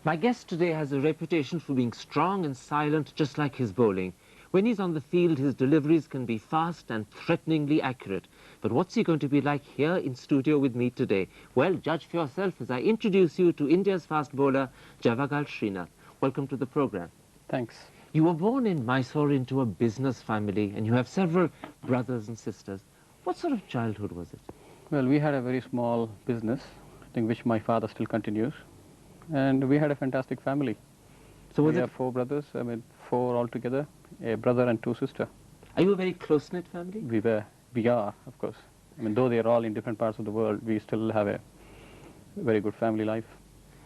My guest today has a reputation for being strong and silent, just like his bowling. When he's on the field, his deliveries can be fast and threateningly accurate. But what's he going to be like here in studio with me today? Well, judge for yourself as I introduce you to India's fast bowler, J Srinath. Welcome to the program. Thanks. You were born in Mysore into a business family, and you have several brothers and sisters. What sort of childhood was it? Well, we had a very small business, I think, which my father still continues. And we had a fantastic family. So was We it, have four brothers, four altogether, a brother and two sisters. are you a very close-knit family? We are, of course. Though they are all in different parts of the world, we still have a very good family life.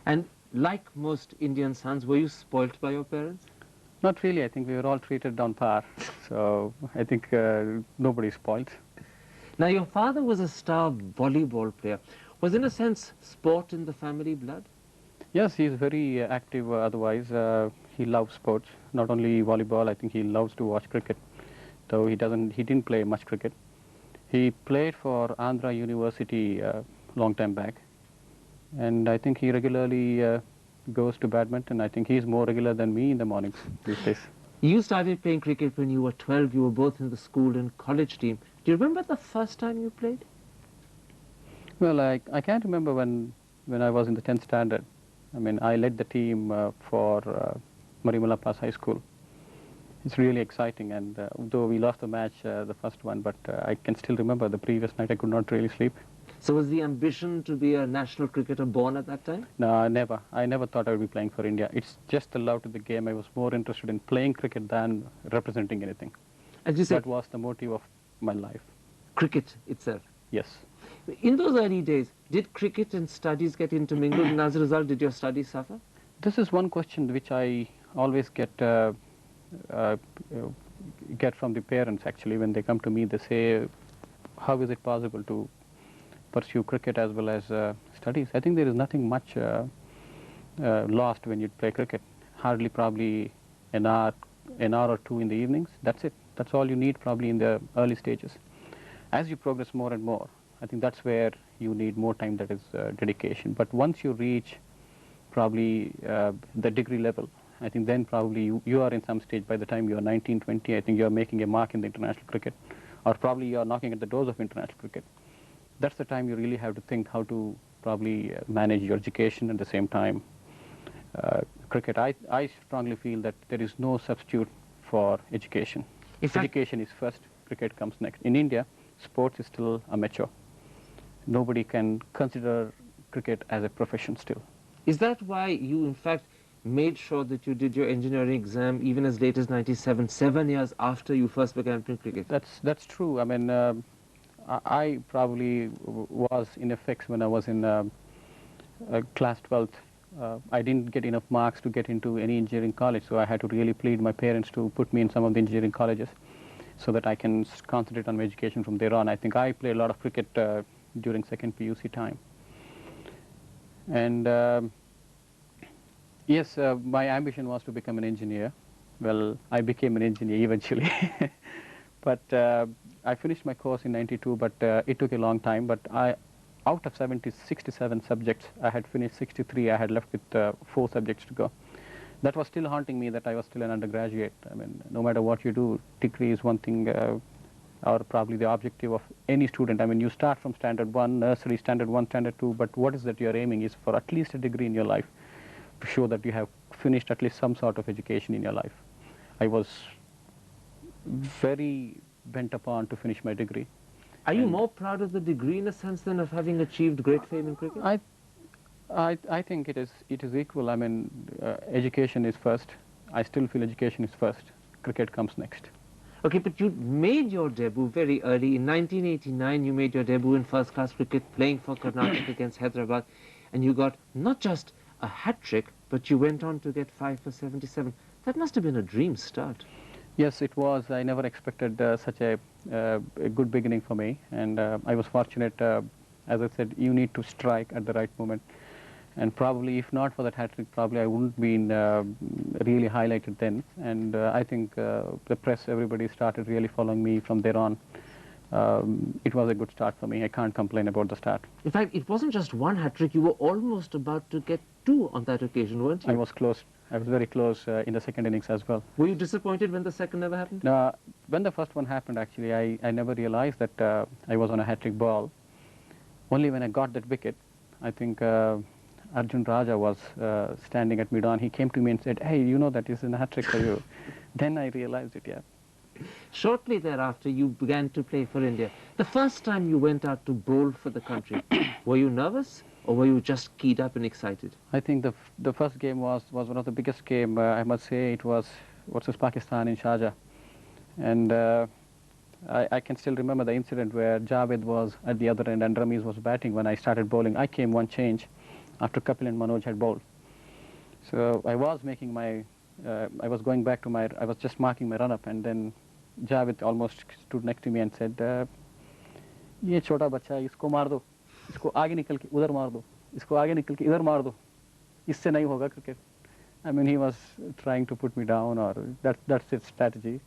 And like most Indian sons, were you spoilt by your parents? Not really, I think we were all treated on par. So I think nobody's spoiled. Now, your father was a star volleyball player. Was, in a sense, sport in the family blood? Yes, he's very active otherwise. He loves sports, not only volleyball, I think he loves to watch cricket. Though he didn't play much cricket. He played for Andhra University long time back. And I think he regularly goes to badminton. I think he's more regular than me in the mornings these days. You started playing cricket when you were 12. You were both in the school and college team. Do you remember the first time you played? Well, I can't remember when I was in the 10th standard. I led the team for Marimala Pass High School. It's really exciting, and though we lost the match, the first one, but I can still remember the previous night I could not really sleep. So was the ambition to be a national cricketer born at that time? No, never. I never thought I would be playing for India. It's just the love to the game. I was more interested in playing cricket than representing anything. As you said, That was the motive of my life. cricket itself. Yes. In those early days, did cricket and studies get intermingled, and as a result, did your studies suffer? This is one question which I always get from the parents, actually. When they come to me, they say, how is it possible to pursue cricket as well as studies? I think there is nothing much lost when you play cricket. Hardly probably an hour or two in the evenings. That's it. That's all you need probably in the early stages. As you progress more and more, I think that's where you need more time, that is dedication. But once you reach probably the degree level, I think then probably you are in some stage. By the time you are 19, 20, I think you are making a mark in the international cricket, or probably you are knocking at the doors of international cricket. That's the time you really have to think how to probably manage your education at the same time. Cricket, I strongly feel that there is no substitute for education. Education is first, cricket comes next. In India, sports is still amateur. Nobody can consider cricket as a profession still. Is that why you, in fact, made sure that you did your engineering exam even as late as 97, 7 years after you first began playing cricket? That's true. I probably was in a fix when I was in class 12th. I didn't get enough marks to get into any engineering college, so I had to really plead my parents to put me in some of the engineering colleges so that I can concentrate on my education from there on. I think I played a lot of cricket during second PUC time. And yes, my ambition was to become an engineer. Well, I became an engineer eventually. But I finished my course in 92, but it took a long time. But out of 67 subjects, I had finished 63. I had left with 4 subjects to go. That was still haunting me, that I was still an undergraduate. No matter what you do, degree is one thing, or probably the objective of any student. You start from standard 1, nursery, standard 1, standard 2, but what is that you're aiming is for at least a degree in your life, to show that you have finished at least some sort of education in your life. I was very bent upon to finish my degree. Are you more proud of the degree in a sense than of having achieved great fame in cricket? I think it is equal. Education is first. I still feel education is first. Cricket comes next. Okay, but you made your debut very early. In 1989, you made your debut in first-class cricket, playing for Karnataka against Hyderabad, and you got not just a hat-trick, but you went on to get 5 for 77. That must have been a dream start. Yes, it was. I never expected such a good beginning for me, and I was fortunate. As I said, you need to strike at the right moment, and probably if not for that hat-trick, probably I wouldn't been really highlighted then. And I think the press, everybody started really following me from there on. It was a good start for me. I can't complain about the start. In fact, it wasn't just one hat-trick. You were almost about to get 2 on that occasion, weren't you? I was close. I was very close in the second innings as well. Were you disappointed when the second never happened? When the first one happened, actually, I never realized that I was on a hat-trick ball. Only when I got that wicket, I think Arjun Raja was standing at mid-on. He came to me and said, "Hey, you know that is a hat-trick for you." Then I realized it, yeah. Shortly thereafter, you began to play for India. The first time you went out to bowl for the country, were you nervous or were you just keyed up and excited? I think the first game was one of the biggest game. I must say it was versus Pakistan in Sharjah. And I can still remember the incident where Javed was at the other end and Ramiz was batting when I started bowling. I came one change after Kapil and Manoj had bowled. So I was making my, I was going back to my, I was just marking my run-up, and then Javed almost stood next to me and said, "ये छोटा बच्चा है, इसको मार दो, इसको आगे निकल के उधर मार दो, इसको आगे निकल के इधर मार दो, इससे नहीं होगा cricket." I mean, he was trying to put me down, or that's his strategy.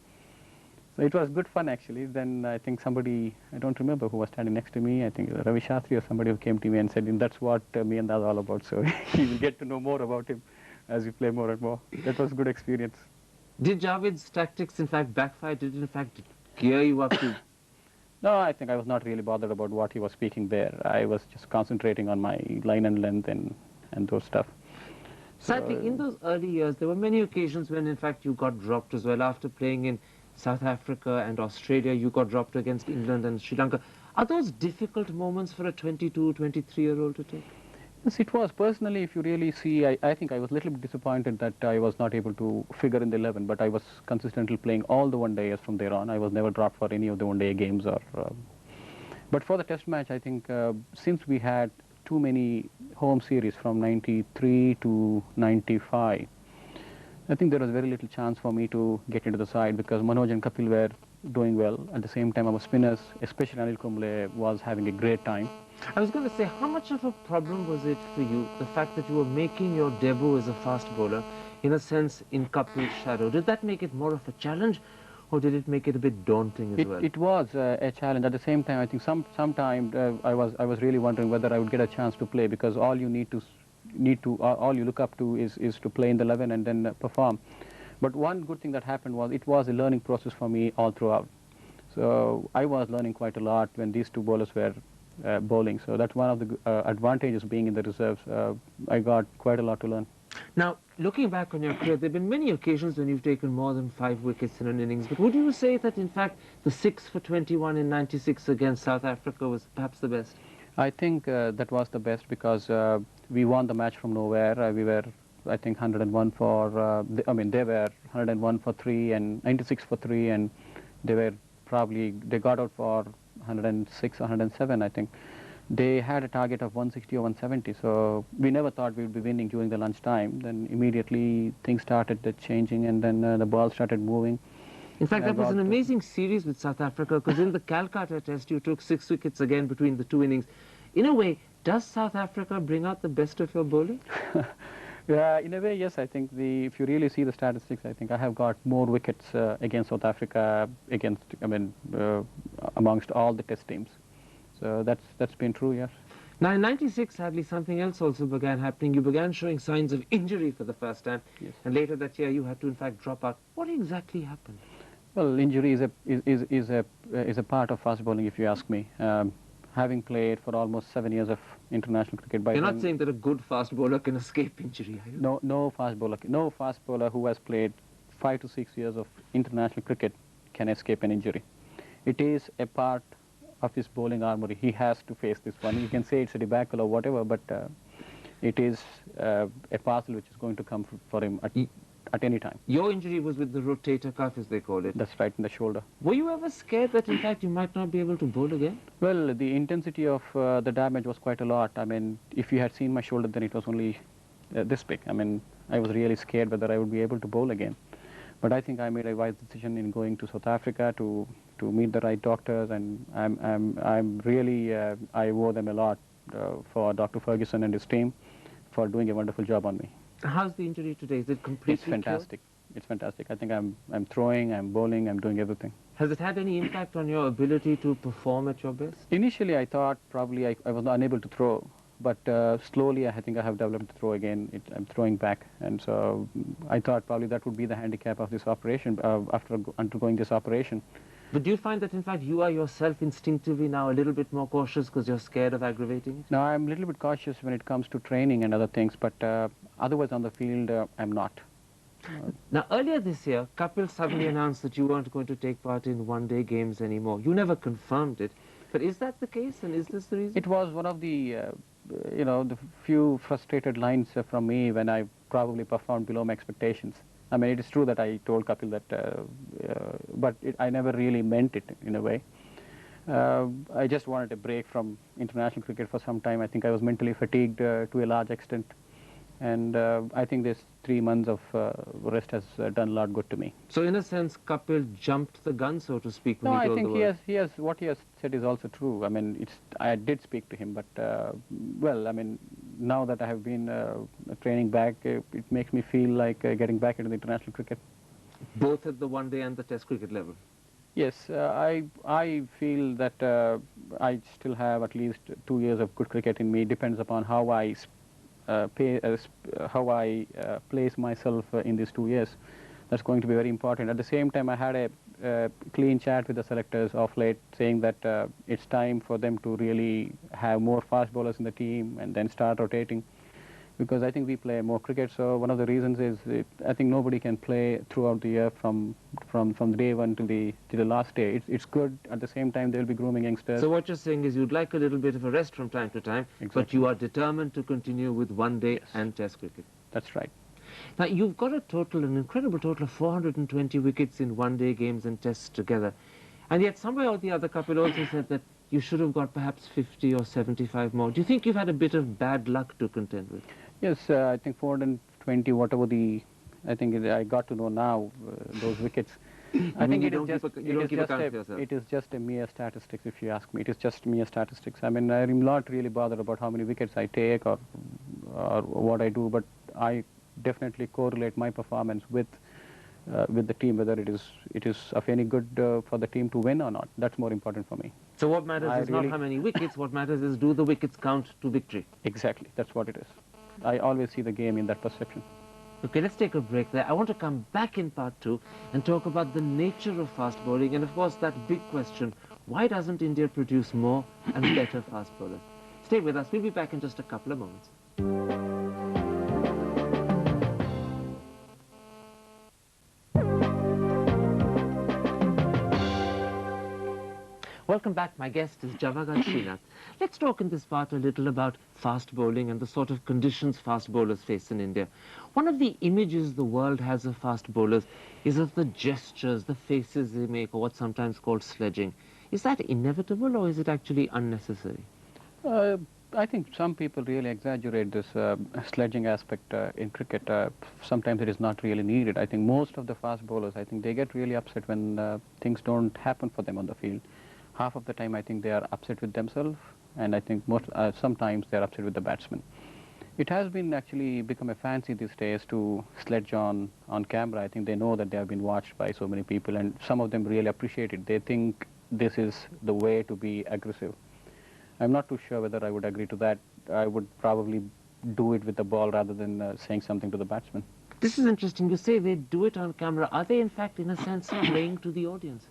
So it was good fun actually. Then I think somebody, I don't remember who was standing next to me, I think Ravi Shastri or somebody who came to me and said, "That's what me and that are all about." So you will get to know more about him as you play more and more. That was a good experience. Did Javed's tactics in fact backfire? Did it in fact gear you up to? No, I think I was not really bothered about what he was speaking there. I was just concentrating on my line and length and those stuff. Sadly, in those early years, there were many occasions when in fact you got dropped as well. After playing in South Africa and Australia, you got dropped against England and Sri Lanka. Are those difficult moments for a 22, 23-year-old to take? Yes, it was. Personally, if you really see, I think I was a little bit disappointed that I was not able to figure in the 11, but I was consistently playing all the one-dayers from there on. I was never dropped for any of the one-day games. But for the test match, I think since we had too many home series from 93 to 95, I think there was very little chance for me to get into the side because Manoj and Kapil were doing well. At the same time, our spinners, especially Anil Kumble, was having a great time. I was going to say, how much of a problem was it for you, the fact that you were making your debut as a fast bowler, in a sense, in Kapil's shadow? Did that make it more of a challenge, or did it make it a bit daunting as well? It was a challenge. At the same time, I think sometimes I was really wondering whether I would get a chance to play, because all you all you look up to is to play in the 11 and then perform. But one good thing that happened was it was a learning process for me all throughout. So I was learning quite a lot when these two bowlers were bowling. So that's one of the advantages being in the reserves. I got quite a lot to learn. Now, looking back on your career, there have been many occasions when you've taken more than 5 wickets in an innings, but would you say that in fact the 6 for 21 in 96 against South Africa was perhaps the best? I think that was the best because we won the match from nowhere. We were, I think, 101 for, they were 101 for 3 and 96 for 3, and they got out for 106 or 107, I think. They had a target of 160 or 170, so we never thought we would be winning during the lunch time. Then immediately things started changing, and then the ball started moving. In fact, that was an amazing series with South Africa, because in the Calcutta test you took 6 wickets again between the 2 innings. In a way, does South Africa bring out the best of your bowling? Yeah, in a way, yes. I think if you really see the statistics, I think I have got more wickets against South Africa, amongst all the test teams. So that's been true, yes. Now in 96, sadly, something else also began happening. You began showing signs of injury for the first time, yes. And later that year you had to in fact drop out. What exactly happened? Well, injury is a part of fast bowling, if you ask me. Having played for almost 7 years of international cricket, You're not saying that a good fast bowler can escape injury, are you? No fast bowler who has played 5 to 6 years of international cricket can escape an injury. It is a part of his bowling armory. He has to face this one. You can say it's a debacle or whatever, but it is a parcel which is going to come for him at any time. Your injury was with the rotator cuff, as they call it. That's right, in the shoulder. Were you ever scared that in fact you might not be able to bowl again? Well, the intensity of the damage was quite a lot. I mean, if you had seen my shoulder, then it was only this big. I mean, I was really scared whether I would be able to bowl again. But I think I made a wise decision in going to South Africa to meet the right doctors, and I'm really I owe them a lot for Dr. Ferguson and his team for doing a wonderful job on me. How's the injury today? Is it completely It's fantastic. cured? It's fantastic. I think I'm throwing, I'm bowling, I'm doing everything. Has it had any impact on your ability to perform at your best? Initially, I thought probably I was unable to throw, but slowly I think I have developed the throw again. I'm throwing back, and so I thought probably that would be the handicap of this operation after undergoing this operation. But do you find that, in fact, you are yourself instinctively now a little bit more cautious because you're scared of aggravating it? Now I'm a little bit cautious when it comes to training and other things, but otherwise on the field I'm not. Now, earlier this year, Kapil suddenly announced that you weren't going to take part in one-day games anymore. You never confirmed it. But is that the case, and is this the reason? It was one of the, the few frustrated lines from me when I probably performed below my expectations. I mean, it is true that I told Kapil that, but I never really meant it in a way. I just wanted a break from international cricket for some time. I think I was mentally fatigued to a large extent. And I think this 3 months of rest has done a lot good to me. So, in a sense, Kapil jumped the gun, so to speak, when No, he I told think the world. he has, what he has said is also true. I mean, I did speak to him, but, well, I mean, now that I have been training back, it makes me feel like getting back into the international cricket. Both at the one-day and the test cricket level. Yes, I feel that I still have at least 2 years of good cricket in me. Depends upon how I place myself in these 2 years. That's going to be very important. At the same time, I had a clean chat with the selectors of late, saying that it's time for them to really have more fast bowlers in the team and then start rotating. Because I think we play more cricket, so one of the reasons is I think nobody can play throughout the year from day one to the last day. It's good. At the same time, they'll be grooming youngsters. So what you're saying is you'd like a little bit of a rest from time to time, Exactly. but you are determined to continue with one-day Yes. and test cricket. That's right. Now, you've got an incredible total of 420 wickets in one-day games and tests together. And yet, somewhere or the other, Kapil also said that you should have got perhaps 50 or 75 more. Do you think you've had a bit of bad luck to contend with? Yes, I think 420, whatever I think I got to know now, those wickets. I think you don't keep a count for yourself. it is just a mere statistics, if you ask me. It is just mere statistics. I mean, I'm not really bothered about how many wickets I take or what I do, but I definitely correlate my performance with the team, whether it is of any good for the team to win or not. That's more important for me. So what matters is not how many wickets, what matters is do the wickets count to victory? Exactly, that's what it is. I always see the game in that perception. Okay, let's take a break there. I want to come back in part 2 and talk about the nature of fast bowling and, of course, that big question, why doesn't India produce more and better fast bowlers? Stay with us. We'll be back in just a couple of moments. Welcome back. My guest is J Srinath. Let's talk in this part a little about fast bowling and the sort of conditions fast bowlers face in India. One of the images the world has of fast bowlers is of the gestures, the faces they make, or what's sometimes called sledging. Is that inevitable, or is it actually unnecessary? I think some people really exaggerate this sledging aspect in cricket. Sometimes it is not really needed. I think most of the fast bowlers, I think they get really upset when things don't happen for them on the field. Half of the time, I think they are upset with themselves, and I think sometimes they are upset with the batsman. It has been actually become a fancy these days to sledge on camera. I think they know that they have been watched by so many people, and some of them really appreciate it. They think this is the way to be aggressive. I'm not too sure whether I would agree to that. I would probably do it with the ball rather than saying something to the batsman. This is interesting. You say they do it on camera. Are they, in fact, in a sense, playing to the audience?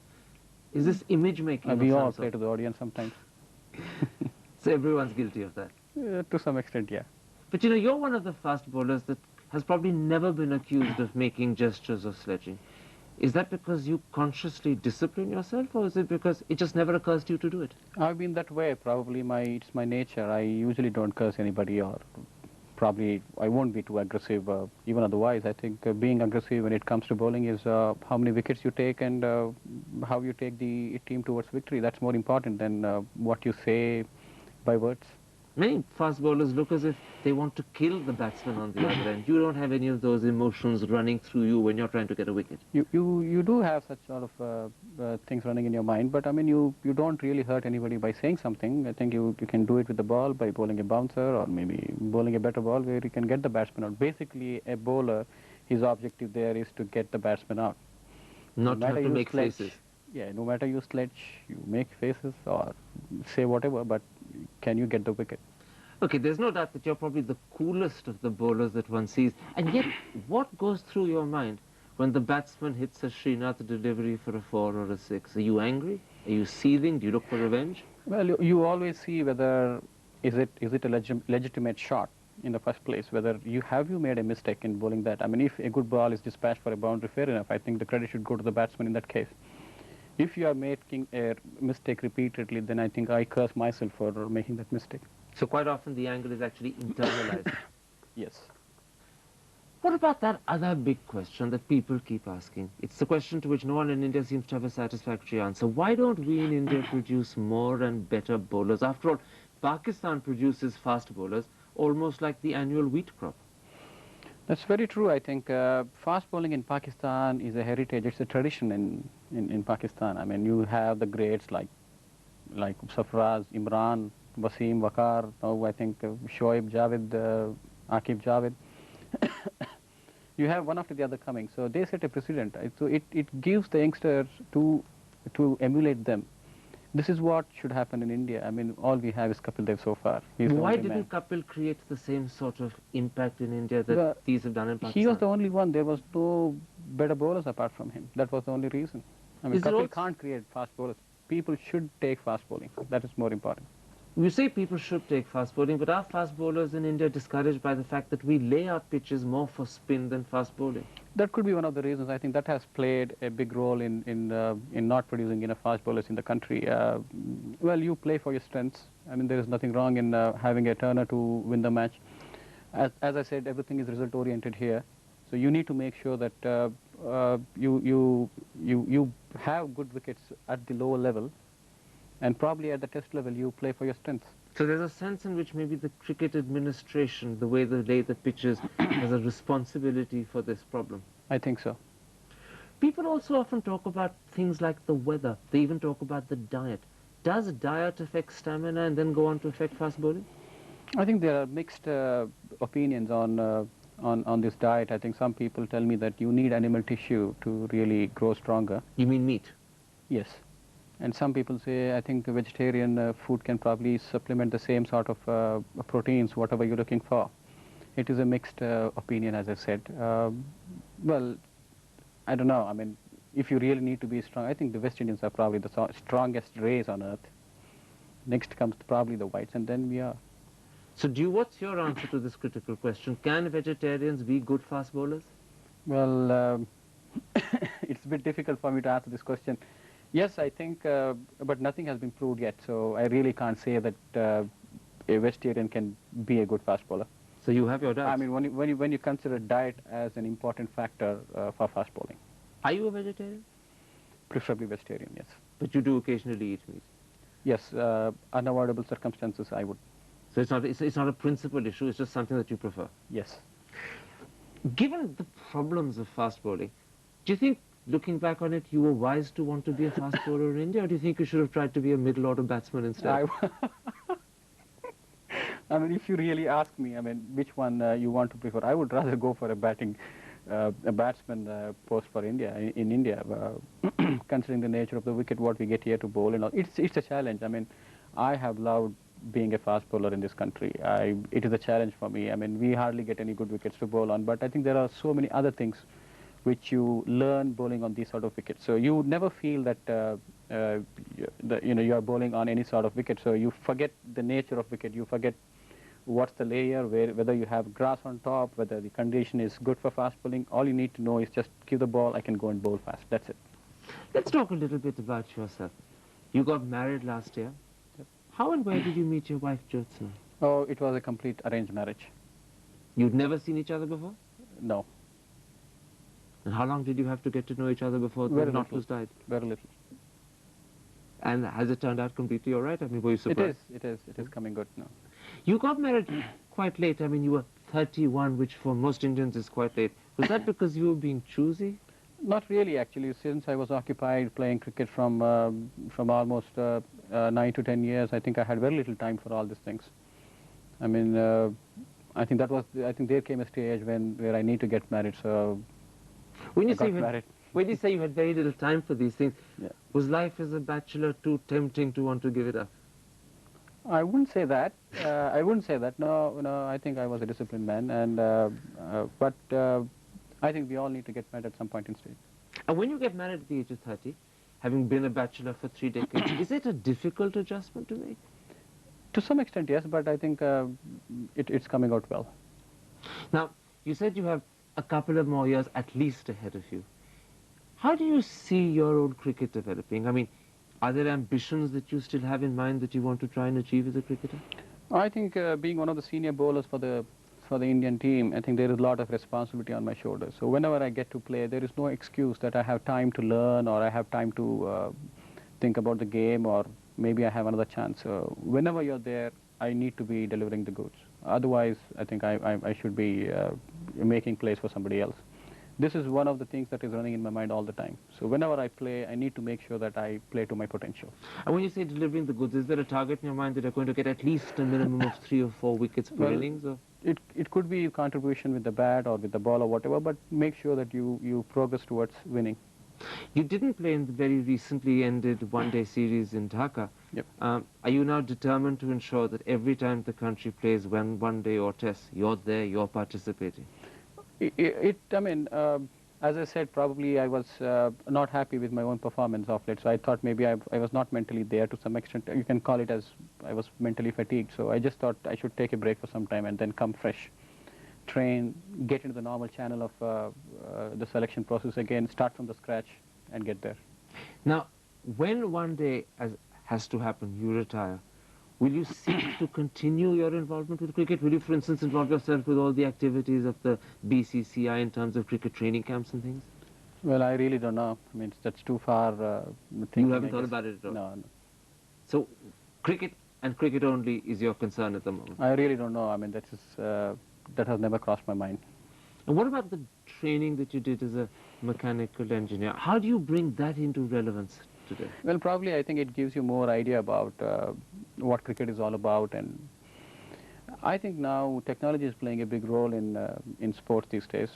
Is this image making? We all play to the audience sometimes. So everyone's guilty of that? To some extent, yeah. But you know, you're one of the fast bowlers that has probably never been accused of making gestures or sledging. Is that because you consciously discipline yourself, or is it because it just never occurs to you to do it? I've been that way. Probably it's my nature. I usually don't curse anybody, or probably I won't be too aggressive. Even otherwise, I think being aggressive when it comes to bowling is how many wickets you take and how you take the team towards victory. That's more important than what you say by words. Many fast bowlers look as if they want to kill the batsman on the other end. You don't have any of those emotions running through you when you're trying to get a wicket. You do have such sort of things running in your mind, but I mean you don't really hurt anybody by saying something. I think you can do it with the ball by bowling a bouncer or maybe bowling a better ball where you can get the batsman out. Basically, a bowler, his objective there is to get the batsman out. Not to have to make faces. Yeah, no matter you sledge, you make faces or say whatever, but can you get the wicket? Okay, there's no doubt that you're probably the coolest of the bowlers that one sees. And yet, what goes through your mind when the batsman hits a Srinath delivery for a 4 or a 6? Are you angry? Are you seething? Do you look for revenge? Well, you always see whether is it a legitimate shot in the first place, whether you made a mistake in bowling that. I mean, if a good ball is dispatched for a boundary, fair enough. I think the credit should go to the batsman in that case. If you are making a mistake repeatedly, then I think I curse myself for making that mistake. So quite often the anger is actually internalized. Yes. What about that other big question that people keep asking? It's the question to which no one in India seems to have a satisfactory answer. Why don't we in India produce more and better bowlers? After all, Pakistan produces fast bowlers almost like the annual wheat crop. That's very true. I think fast bowling in Pakistan is a heritage. It's a tradition in Pakistan. I mean, you have the greats like Safraz, Imran, Wasim, Waqar. Now I think Shoaib, Javed, Akib Javed. You have one after the other coming. So they set a precedent. So it gives the youngsters to emulate them. This is what should happen in India. I mean, all we have is Kapil Dev so far. He's the Why only man. didn't Kapil create the same sort of impact in India that Well, these have done in Pakistan? He was the only one. There was no better bowlers apart from him. That was the only reason. I mean, Is it Kapil also- can't create fast bowlers. People should take fast bowling. That is more important. You say people should take fast bowling, but are fast bowlers in India discouraged by the fact that we lay our pitches more for spin than fast bowling? That could be one of the reasons. I think that has played a big role in not producing enough fast bowlers in the country. Well, you play for your strengths. I mean, there is nothing wrong in having a turner to win the match. As I said, everything is result oriented here. So you need to make sure that you have good wickets at the lower level, and probably at the test level you play for your strengths. So there's a sense in which maybe the cricket administration, the way they lay the pitches, has a responsibility for this problem. I think so. People also often talk about things like the weather. They even talk about the diet. Does diet affect stamina and then go on to affect fast bowling? I think there are mixed opinions on this diet. I think some people tell me that you need animal tissue to really grow stronger. You mean meat? Yes. And some people say, I think vegetarian food can probably supplement the same sort of proteins, whatever you're looking for. It is a mixed opinion, as I said. Well, I don't know. I mean, if you really need to be strong, I think the West Indians are probably the strongest race on earth. Next comes probably the whites, and then we are. So what's your answer to this critical question? Can vegetarians be good fast bowlers? Well, it's a bit difficult for me to answer this question. Yes, I think, but nothing has been proved yet, so I really can't say that a vegetarian can be a good fast bowler. So you have your doubts. I mean, when you consider diet as an important factor for fast bowling. Are you a vegetarian? Preferably vegetarian, yes. But you do occasionally eat meat. Yes, unavoidable circumstances, I would. So it's not a principal issue, it's just something that you prefer. Yes. Given the problems of fast bowling, do you think, looking back on it, you were wise to want to be a fast bowler in India, or do you think you should have tried to be a middle order batsman instead? I mean, if you really ask me, I mean, which one you want to prefer, I would rather go for a batsman post for India, in India, considering the nature of the wicket, what we get here to bowl and all. It's a challenge. I mean, I have loved being a fast bowler in this country. It is a challenge for me. I mean, we hardly get any good wickets to bowl on, but I think there are so many other things which you learn bowling on these sort of wickets. So you never feel that you are bowling on any sort of wicket. So you forget the nature of wicket. You forget what's the layer, whether you have grass on top, whether the condition is good for fast bowling. All you need to know is just give the ball, I can go and bowl fast. That's it. Let's talk a little bit about yourself. You got married last year. Yep. How and where did you meet your wife, Jyotsna? Oh, it was a complete arranged marriage. You'd never seen each other before? No. And how long did you have to get to know each other before the Very knot little. was tied? Very little. And has it turned out completely all right? I mean, were you surprised? It is coming good now. You got married quite late. I mean, you were 31, which for most Indians is quite late. Was that because you were being choosy? Not really, actually. Since I was occupied playing cricket from almost 9 to 10 years, I think I had very little time for all these things. I mean, I think there came a stage where I need to get married. So When I you say got married. when you say you had very little time for these things, Yeah. was life as a bachelor too tempting to want to give it up? I wouldn't say that. I wouldn't say that. No, no. I think I was a disciplined man, and but I think we all need to get married at some point in stage. And when you get married at the age of 30, having been a bachelor for 3 decades, is it a difficult adjustment to make? To some extent, yes, but I think it's coming out well. Now, you said you have a couple of more years at least ahead of you. How do you see your own cricket developing? I mean, are there ambitions that you still have in mind that you want to try and achieve as a cricketer? I think being one of the senior bowlers for the Indian team, I think there is a lot of responsibility on my shoulders. So whenever I get to play, there is no excuse that I have time to learn or I have time to think about the game or maybe I have another chance. So whenever you're there, I need to be delivering the goods. Otherwise, I think I should be making plays for somebody else. This is one of the things that is running in my mind all the time. So whenever I play, I need to make sure that I play to my potential. And when you say delivering the goods, is there a target in your mind that you're going to get at least a minimum of 3 or 4 wickets per innings? Or? It could be contribution with the bat or with the ball or whatever, but make sure that you progress towards winning. You didn't play in the very recently ended one-day series in Dhaka. Yep. Are you now determined to ensure that every time the country plays one-day or test, you're there, you're participating? I mean, as I said, probably I was not happy with my own performance of late, so I thought maybe I was not mentally there to some extent. You can call it as I was mentally fatigued, so I just thought I should take a break for some time and then come fresh, train, get into the normal channel of the selection process again, start from the scratch and get there. Now, when one day, as has to happen, you retire, will you seek to continue your involvement with cricket? Will you, for instance, involve yourself with all the activities of the BCCI in terms of cricket training camps and things? Well, I really don't know. I mean, that's too far thinking. You haven't thought about it at all? No, no. So, cricket and cricket only is your concern at the moment? I really don't know. I mean, that has never crossed my mind. And what about the training that you did as a mechanical engineer? How do you bring that into relevance today? Well, probably I think it gives you more idea about what cricket is all about, and I think now technology is playing a big role in sports these days.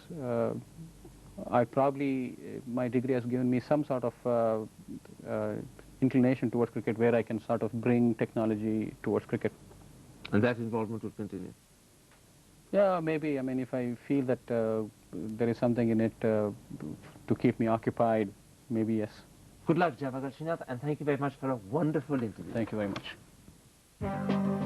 My degree has given me some sort of inclination towards cricket where I can sort of bring technology towards cricket. And that involvement will continue? Yeah, maybe. I mean, if I feel that there is something in it to keep me occupied, maybe yes. Good luck, J Srinath, and thank you very much for a wonderful interview. Thank you very much.